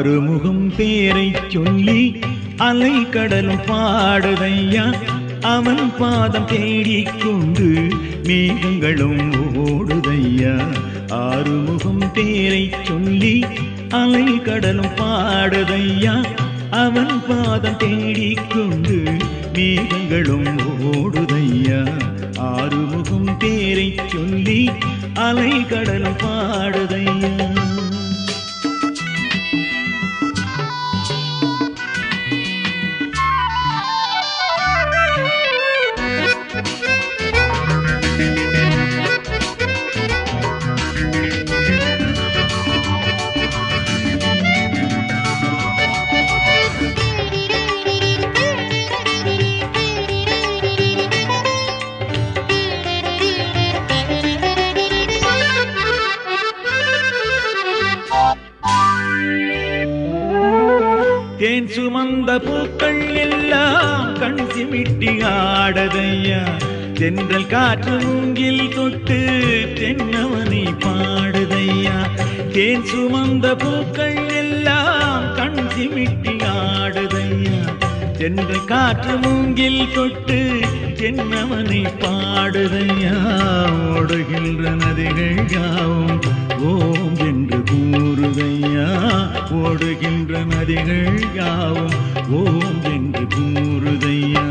ஆறுமுகம் பேரைச் சொல்லி அலை கடலும் பாடுதையா. அவன் பாதம் தேடிக்கொண்டு மேகங்களும் ஓடுதையா. ஆறுமுகம் பேரைச் சொல்லி அலை கடலும் பாடுதையா. அவன் பாதம் தேடிக்கொண்டு மேகங்களும் ஓடுதையா. ஆறுமுகம் பேரைச் சொல்லி அலை கடலும் பாடுதையா. தேன் சுமந்த பூக்கள் எல்லாம் கண் சிமிட்டி ஆடதையா. தென்றல் காற்று மூங்கில் தொட்டு தென்னவனை பாடுதையா. தேன் சுமந்த பூக்கள் எல்லாம் கண் சிமிட்டி ஆடுதையா. தென்றல் காற்று மூங்கில் தொட்டு தென்னவனை பாடுதையா. ஓடுகின்ற நதிகள் யாவும் ஓம் என்று கூறுதையா. ஓடுகின்ற நதிகள் யாவும் ஓம் என்று கூறுதையா.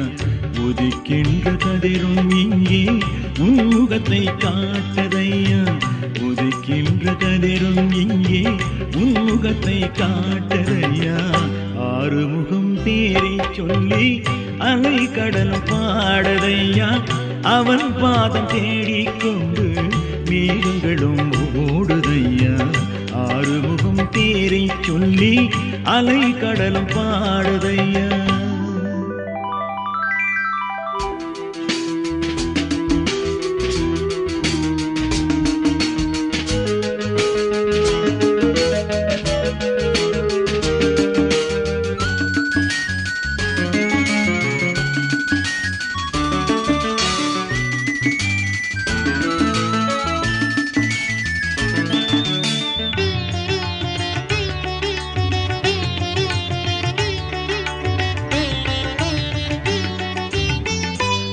உதிக்கின்ற கதிரும் இங்கே உன்முகத்தை காட்டதையா. உதிக்கின்ற கதிரும் இங்கே உன்முகத்தை காட்டதையா. ஆறுமுகம் பேரைச் சொல்லி அலை கடலும் பாடதையா. அவன் பாதம் தேடிக்கொண்டு மேகங்களும் ஓடுதையா. ஆறுமுகம் பேரைச் சொல்லி அலை கடலும் பாடுதையா.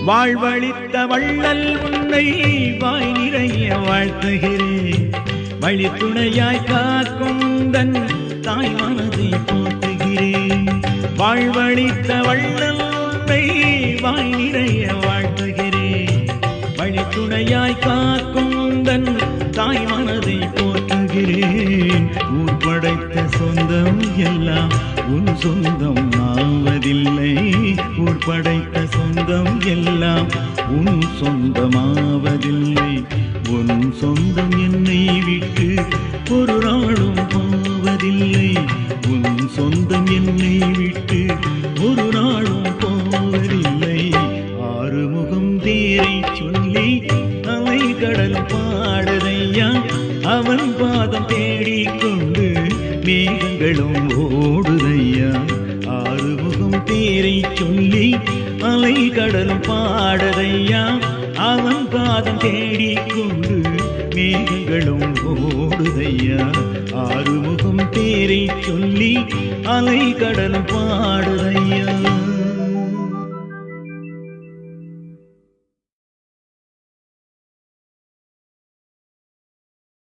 வாழ்வழித்த வள்ளல் உன்னை வாய் நிறைய வாழ்த்துகிறேன். வழித்துணையாய் காக்கும் தன் தாய் மனதை போற்றுகிறேன். வாழ்வழித்த வள்ளல் உன்னை வாய் நிறைய வாழ்த்துகிறேன். வழித்துணையாய் காக்கும் தன் தாய் மனதை போற்றுகிறேன். ஊர் படைத்த சொந்தம் எல்லாம் உன் சொந்தம் ஆவதில்லை. ஊர் படைத்த சொந்தம் எல்லாம் உன் சொந்தமாவதில்லை. உன் சொந்தம் என்னை விட்டு ஒரு நாளும் போவதில்லை. உன் சொந்தம் என்னை விட்டு ஒரு நாளும் போவதில்லை. ஆறுமுகம் பேரைச் சொல்லி அலை கடல் பாடுதையா. அவன் பாதம் தேடிக்கொண்டு மேகங்களும் ஓடுதையா. ஆறுமுகம் பேரைச் சொல்லி அலை கடலும் பாடுதையா. அவன் பாதம் தேடிக்கொண்டு மேகங்களும் ஓடுதையா. ஆறுமுகம் பேரைச் சொல்லி அலை கடலும் பாடுதையா.